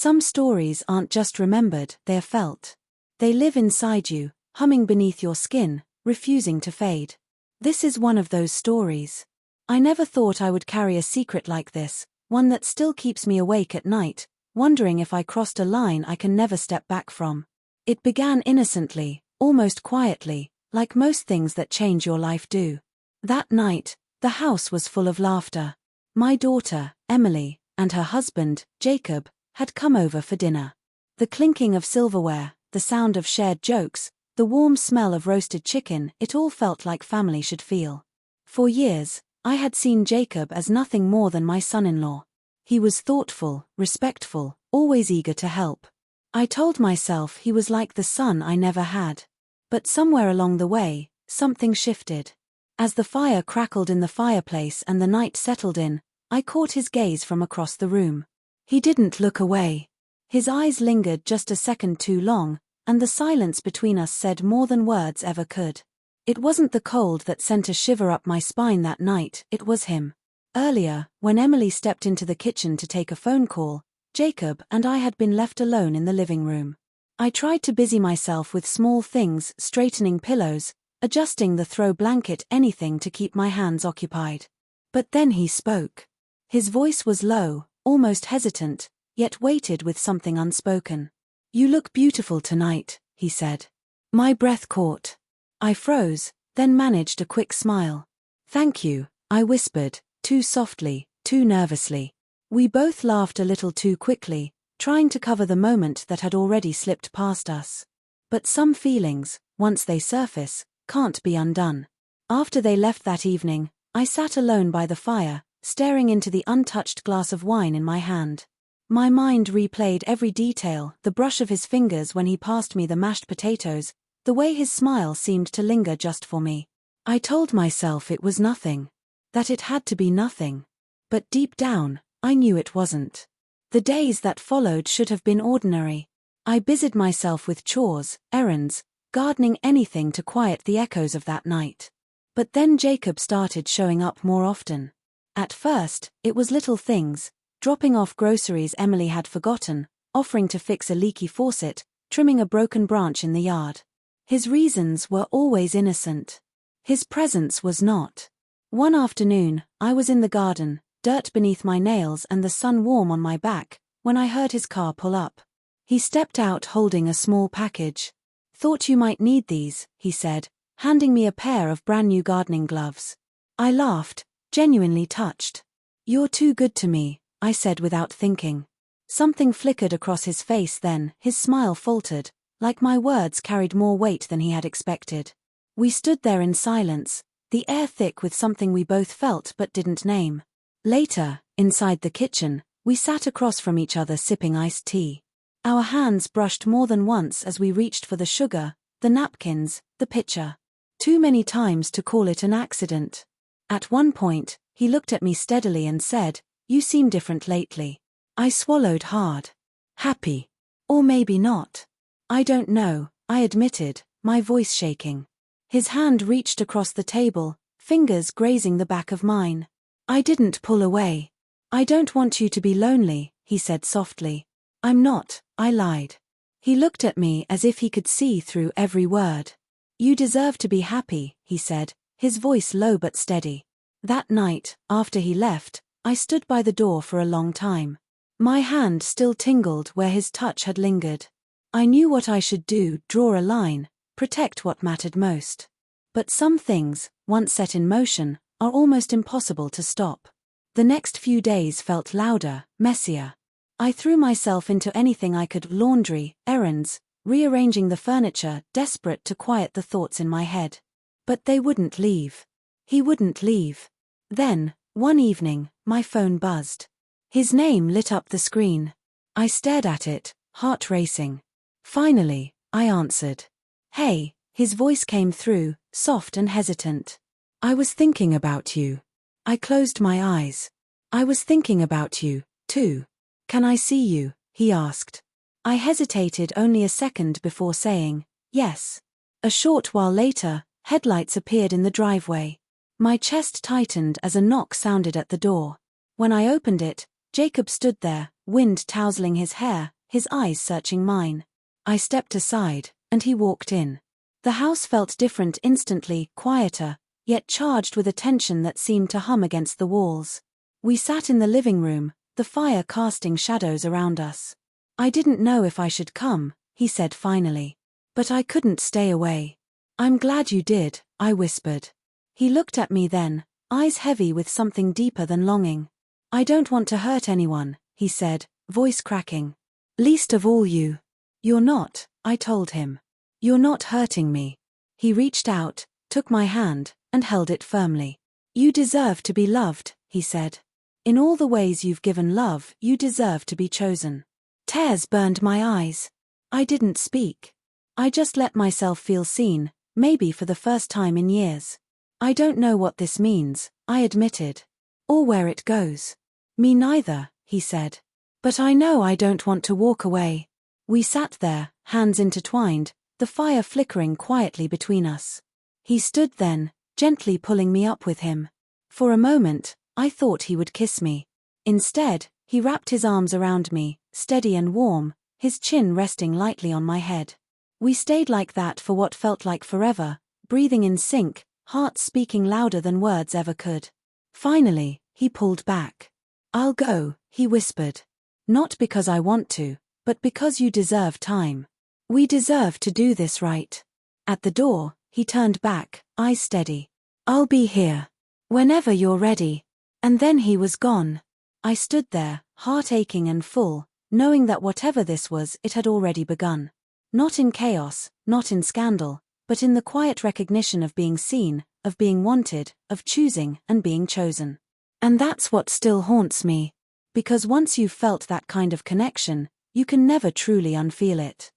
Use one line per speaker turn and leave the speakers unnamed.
Some stories aren't just remembered, they're felt. They live inside you, humming beneath your skin, refusing to fade. This is one of those stories. I never thought I would carry a secret like this, one that still keeps me awake at night, wondering if I crossed a line I can never step back from. It began innocently, almost quietly, like most things that change your life do. That night, the house was full of laughter. My daughter, Emily, and her husband, Jacob, had come over for dinner. The clinking of silverware, the sound of shared jokes, the warm smell of roasted chicken, it all felt like family should feel. For years, I had seen Jacob as nothing more than my son-in-law. He was thoughtful, respectful, always eager to help. I told myself he was like the son I never had. But somewhere along the way, something shifted. As the fire crackled in the fireplace and the night settled in, I caught his gaze from across the room. He didn't look away. His eyes lingered just a second too long, and the silence between us said more than words ever could. It wasn't the cold that sent a shiver up my spine that night, it was him. Earlier, when Emily stepped into the kitchen to take a phone call, Jacob and I had been left alone in the living room. I tried to busy myself with small things, straightening pillows, adjusting the throw blanket, anything to keep my hands occupied. But then he spoke. His voice was low, almost hesitant, yet weighted with something unspoken. "You look beautiful tonight," he said. My breath caught. I froze, then managed a quick smile. "Thank you," I whispered, too softly, too nervously. We both laughed a little too quickly, trying to cover the moment that had already slipped past us. But some feelings, once they surface, can't be undone. After they left that evening, I sat alone by the fire, staring into the untouched glass of wine in my hand. My mind replayed every detail, the brush of his fingers when he passed me the mashed potatoes, the way his smile seemed to linger just for me. I told myself it was nothing. That it had to be nothing. But deep down, I knew it wasn't. The days that followed should have been ordinary. I busied myself with chores, errands, gardening, anything to quiet the echoes of that night. But then Jacob started showing up more often. At first, it was little things, dropping off groceries Emily had forgotten, offering to fix a leaky faucet, trimming a broken branch in the yard. His reasons were always innocent. His presence was not. One afternoon, I was in the garden, dirt beneath my nails and the sun warm on my back, when I heard his car pull up. He stepped out holding a small package. "Thought you might need these," he said, handing me a pair of brand new gardening gloves. I laughed, genuinely touched. "You're too good to me," I said without thinking. Something flickered across his face then, his smile faltered, like my words carried more weight than he had expected. We stood there in silence, the air thick with something we both felt but didn't name. Later, inside the kitchen, we sat across from each other sipping iced tea. Our hands brushed more than once as we reached for the sugar, the napkins, the pitcher. Too many times to call it an accident. At one point, he looked at me steadily and said, "You seem different lately." I swallowed hard. Happy. Or maybe not. I don't know, I admitted, my voice shaking. His hand reached across the table, fingers grazing the back of mine. I didn't pull away. "I don't want you to be lonely," he said softly. "I'm not," I lied. He looked at me as if he could see through every word. "You deserve to be happy," he said, his voice low but steady. That night, after he left, I stood by the door for a long time. My hand still tingled where his touch had lingered. I knew what I should do, draw a line, protect what mattered most. But some things, once set in motion, are almost impossible to stop. The next few days felt louder, messier. I threw myself into anything I could, laundry, errands, rearranging the furniture, desperate to quiet the thoughts in my head. But they wouldn't leave. He wouldn't leave. Then, one evening, my phone buzzed. His name lit up the screen. I stared at it, heart racing. Finally, I answered. "Hey," his voice came through, soft and hesitant. "I was thinking about you." I closed my eyes. "I was thinking about you, too. Can I see you?" he asked. I hesitated only a second before saying, "Yes." A short while later, headlights appeared in the driveway. My chest tightened as a knock sounded at the door. When I opened it, Jacob stood there, wind tousling his hair, his eyes searching mine. I stepped aside, and he walked in. The house felt different instantly, quieter, yet charged with a tension that seemed to hum against the walls. We sat in the living room, the fire casting shadows around us. "I didn't know if I should come," he said finally. "But I couldn't stay away." "I'm glad you did," I whispered. He looked at me then, eyes heavy with something deeper than longing. "I don't want to hurt anyone," he said, voice cracking. "Least of all you." "You're not," I told him. "You're not hurting me." He reached out, took my hand, and held it firmly. "You deserve to be loved," he said. "In all the ways you've given love, you deserve to be chosen." Tears burned my eyes. I didn't speak. I just let myself feel seen, maybe for the first time in years. "I don't know what this means," I admitted. "Or where it goes." "Me neither," he said. "But I know I don't want to walk away." We sat there, hands intertwined, the fire flickering quietly between us. He stood then, gently pulling me up with him. For a moment, I thought he would kiss me. Instead, he wrapped his arms around me, steady and warm, his chin resting lightly on my head. We stayed like that for what felt like forever, breathing in sync, hearts speaking louder than words ever could. Finally, he pulled back. "I'll go," he whispered. "Not because I want to, but because you deserve time. We deserve to do this right." At the door, he turned back, eyes steady. "I'll be here. Whenever you're ready." And then he was gone. I stood there, heart aching and full, knowing that whatever this was, it had already begun. Not in chaos, not in scandal, but in the quiet recognition of being seen, of being wanted, of choosing and being chosen. And that's what still haunts me. Because once you've felt that kind of connection, you can never truly unfeel it.